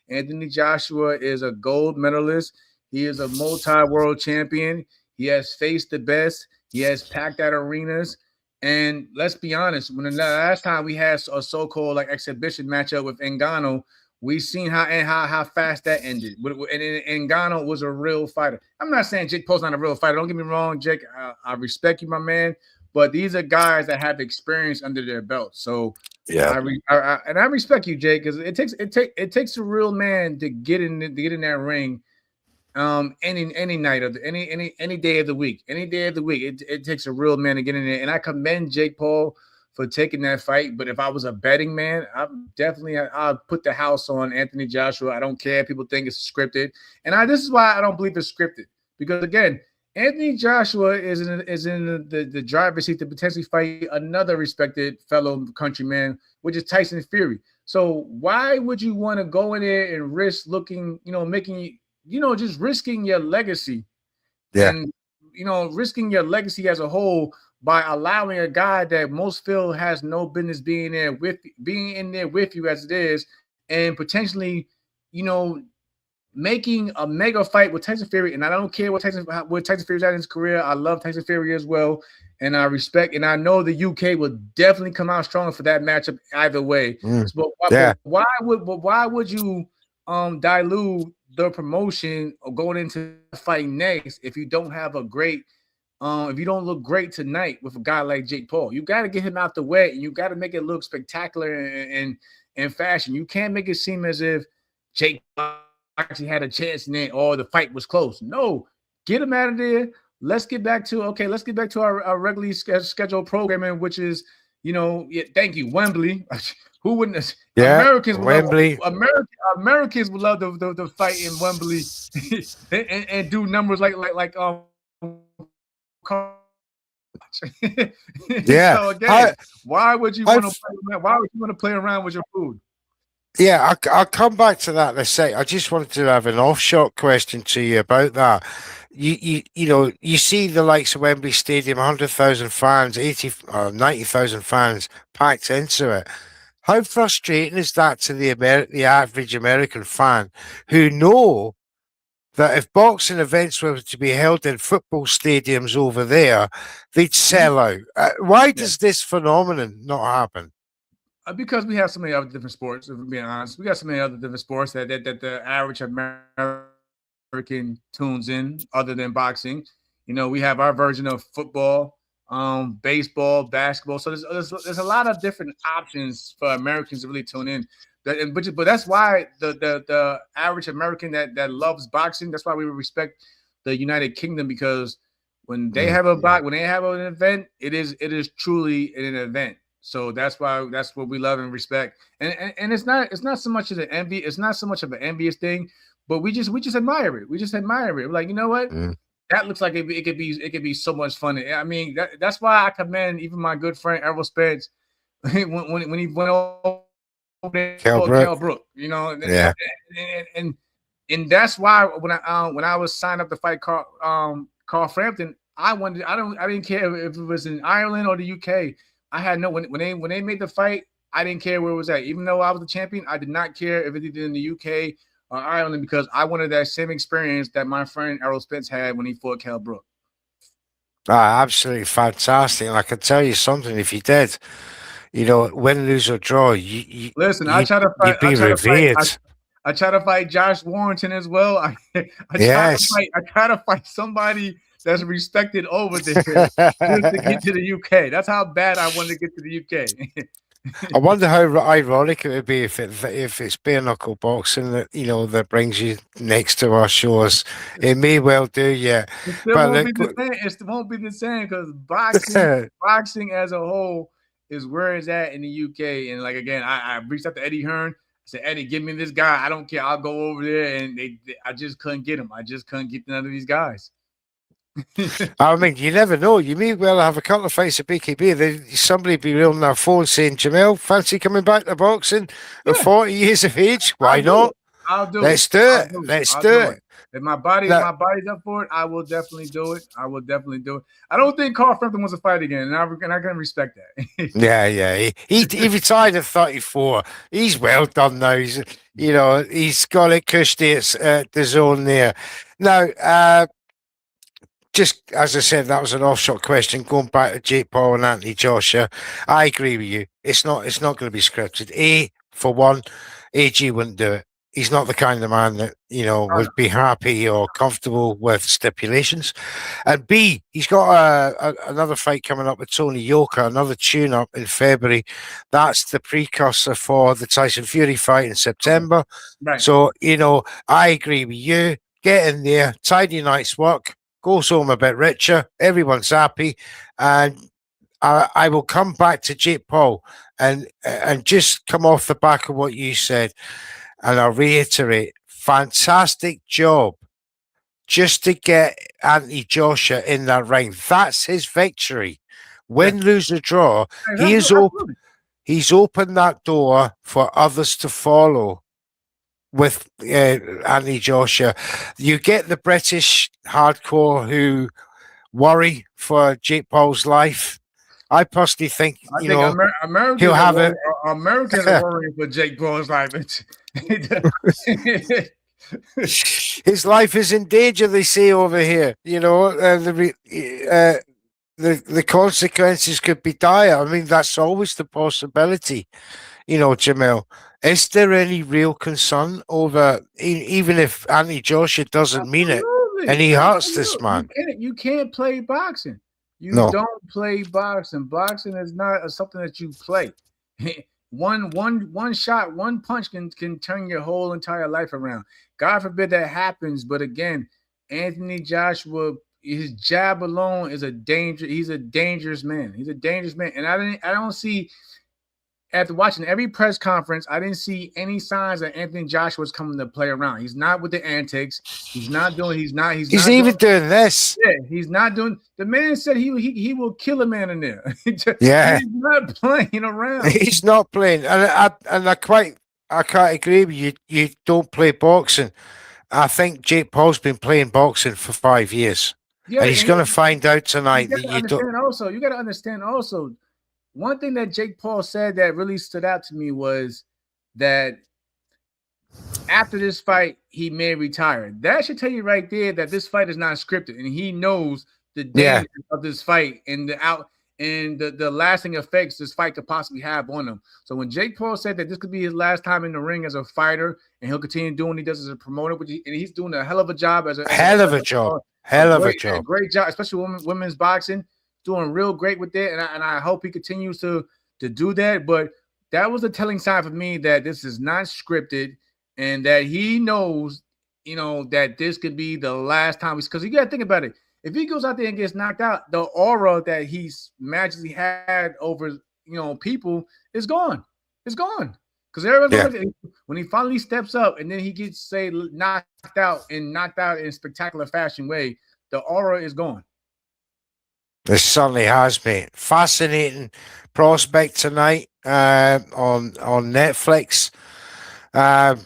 Anthony Joshua is a gold medalist. He is a multi-world champion. He has faced the best. He has packed out arenas. And let's be honest, when the last time we had a so-called exhibition matchup with Ngannou, we seen how fast that ended. And Ngannou was a real fighter. I'm not saying Jake Paul's not a real fighter. Don't get me wrong, Jake. I respect you, my man. But these are guys that have experience under their belt. So yeah, I respect you, Jake, because it takes a real man to get in that ring. Any night of any day of the week, it takes a real man to get in there. And I commend Jake Paul for taking that fight. But if I was a betting man, I'll put the house on Anthony Joshua. I don't care. People think it's scripted. And this is why I don't believe it's scripted. Because again, Anthony Joshua is in the driver's seat to potentially fight another respected fellow countryman, which is Tyson Fury. So why would you want to go in there and risk looking, making, just risking your legacy Yeah. and, risking your legacy as a whole by allowing a guy that most feel has no business being in there with you as it is, and potentially, you know, making a mega fight with Tyson Fury. And I don't care what Tyson Fury's at in his career. I love Tyson Fury as well, and I respect, and I know the UK will definitely come out stronger for that matchup either way. So, Yeah. but why would you dilute the promotion or going into the fight next if you don't have a great if you don't look great tonight with a guy like Jake Paul? You got to get him out the way, and you got to make it look spectacular and fashion. You can't make it seem as if Jake actually had a chance and then the fight was close. No, get him out of there. Let's get back to our regularly scheduled programming, which is, thank you, Wembley. Who wouldn't? Yeah, Americans would Wembley. Americans would love the fight in Wembley and do numbers like Yeah. So again, why would you want to play around with your food? Yeah, I'll come back to that in a sec. I just wanted to have an off-shot question to you about that. You see the likes of Wembley Stadium, 100,000 fans, 80 or 90,000 fans packed into it. How frustrating is that to the average American fan who know that if boxing events were to be held in football stadiums over there, they'd sell out? Why does this phenomenon not happen? Because we have so many other different sports, if we're being honest. We got so many other different sports that the average American tunes in other than boxing. We have our version of football, baseball, basketball. So there's a lot of different options for Americans to really tune in. But that's why the average American that loves boxing, that's why we respect the United Kingdom, because when they have an event, it is truly an event. So that's what we love and respect. And it's not so much of an envy, it's not so much of an envious thing, but we just admire it. We just admire it. We're like, you know what? That looks like it could be so much fun. I mean, that's why I commend even my good friend Errol Spence when he went over there for Kell Brook, Yeah. and that's why when I was signed up to fight Carl Frampton, I didn't care if it was in Ireland or the UK. I had no when they made the fight, I didn't care where it was at. Even though I was the champion, I did not care if it did in the UK or Ireland, because I wanted that same experience that my friend Errol Spence had when he fought Kell Brook. Absolutely fantastic. And I can tell you something, if you did, win, lose or draw, you listen. I try to fight. I try to fight Josh Warrington as well. I try to fight somebody that's respected over there just to get to the UK. That's how bad I wanted to get to the UK. I wonder how ironic it would be if it's bare knuckle boxing that brings you next to our shores. It may well do, yeah. It won't be the same because boxing as a whole is where it's at in the UK. And like again, I reached out to Eddie Hearn. I said, Eddie, give me this guy. I don't care. I'll go over there. And I just couldn't get him. I just couldn't get none of these guys. I mean, you never know. You may well have a couple of fights at BKB. Somebody be reeling their phone saying, Jamel, fancy coming back to boxing at 40 years of age? Why not? I'll do Let's it. do it. Let's do it. If my body's up for it, I will definitely do it. I don't think Carl Frampton wants to fight again, and I can respect that. Yeah. He retired at 34. He's well done now. He's got it cushy at the zone there. Now, just as I said, that was an off-shot question. Going back to Jake Paul and Anthony Joshua, I agree with you. It's not going to be scripted. For one, AG wouldn't do it. He's not the kind of man that would be happy or comfortable with stipulations. And B, he's got another fight coming up with Tony Yoka, another tune-up in February. That's the precursor for the Tyson Fury fight in September. Right. So I agree with you. Get in there, tidy night's work. Goes home a bit richer, everyone's happy, and I will come back to Jake Paul and just come off the back of what you said, and I'll reiterate, fantastic job just to get Anthony Joshua in that ring. That's his victory. Win, lose or draw, he he's opened that door for others to follow with Anthony Joshua. You get the British hardcore who worry for Jake Paul's life. I personally think, I think Americans he'll have it. Americans are worrying for Jake Paul's life. His life is in danger, they say over here. The consequences could be dire. I mean, that's always the possibility. Jamel, is there any real concern over, even if Anthony Joshua doesn't mean it, and he hurts this man? You can't play boxing. You don't play boxing. Boxing is not something that you play. One shot, one punch can turn your whole entire life around. God forbid that happens. But again, Anthony Joshua, his jab alone is he's a dangerous man. He's a dangerous man. And I don't see, after watching every press conference, I didn't see any signs that Anthony Joshua's coming to play around. He's not with the antics. He's not doing doing this. Yeah, he's not doing. The man said he will kill a man in there. Yeah. He's not playing around. He's not playing. And I can't agree with you. You don't play boxing. I think Jake Paul's been playing boxing for 5 years. Yeah, and he's going to find out tonight that you don't. You got to understand also. One thing that Jake Paul said that really stood out to me was that after this fight, he may retire. That should tell you right there that this fight is not scripted, and he knows the danger of this fight and the lasting effects this fight could possibly have on him. So when Jake Paul said that this could be his last time in the ring as a fighter, and he'll continue doing what he does as a promoter, and he's doing a hell of a job as a great job, especially women's boxing. Doing real great with it, and I hope he continues to do that. But that was a telling sign for me that this is not scripted, and that he knows, that this could be the last time. Because you got to think about it. If he goes out there and gets knocked out, the aura that he's magically had over people is gone. It's gone. Because everybody, when he finally steps up and then he gets knocked out in a spectacular fashion way, the aura is gone. This certainly has, mate. Fascinating prospect tonight on Netflix. I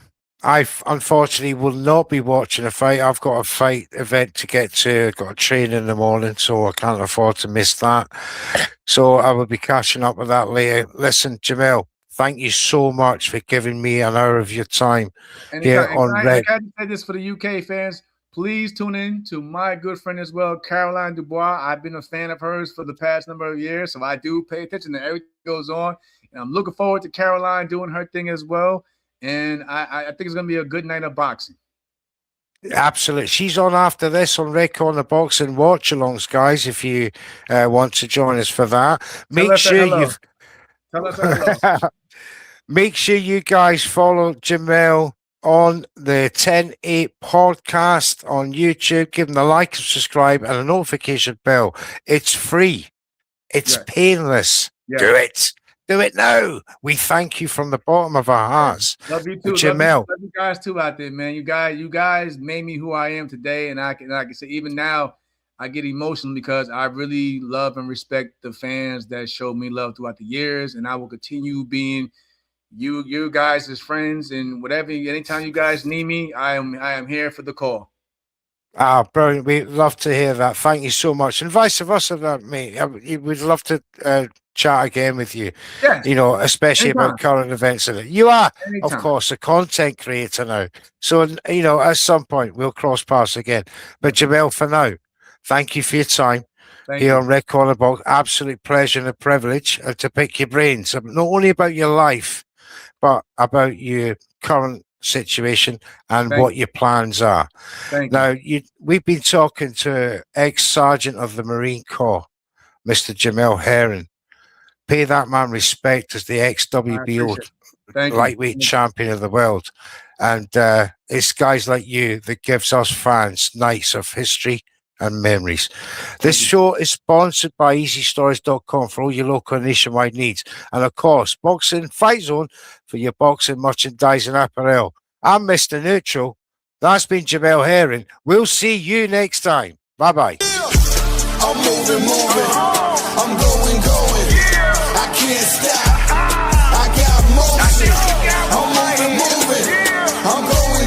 unfortunately will not be watching a fight. I've got a fight event to get to. I've got a train in the morning, so I can't afford to miss that. So I will be catching up with that later. Listen, Jamel, thank you so much for giving me an hour of your time here on Red. I say this for the UK fans. Please tune in to my good friend as well, Caroline Dubois. I've been a fan of hers for the past number of years, so I do pay attention to everything that goes on. And I'm looking forward to Caroline doing her thing as well. And I think it's going to be a good night of boxing. Absolutely. She's on after this on Red Corner Boxing watch-alongs, guys, if you want to join us for that. Make sure you guys follow Jamel on the 10-8 podcast on YouTube. Give them a like and subscribe and a notification bell. It's free. It's painless. Do it. Do it now. We thank you from the bottom of our hearts. Love you too, Jamel. Love you guys too out there, man. You guys made me who I am today, and I can say even now I get emotional because I really love and respect the fans that showed me love throughout the years, and I will continue being you guys as friends, and anytime you guys need me, I am here for the call. Brilliant. We'd love to hear that. Thank you so much. And vice versa, mate. We'd love to chat again with you. Yeah. Especially about current events. You are, of course, a content creator now. So, at some point we'll cross paths again. But Jamel, for now, thank you for your time. Here on Red Corner Box. Absolute pleasure and a privilege to pick your brains, not only about your life, but about your current situation and what your plans are. Now, we've been talking to ex-sergeant of the Marine Corps, Mr Jamel Herring. Pay that man respect as the ex-WBO lightweight champion of the world. And it's guys like you that gives us fans nights of history and memories. This show is sponsored by EasyStories.com for all your local and nationwide needs. And of course, Boxing Fight Zone for your boxing merchandise and apparel. I'm Mr. Neutral. That's been Jamel Herring. We'll see you next time. Bye-bye. I'm moving. I'm going. I can't stop. motion. I'm moving, moving. I'm going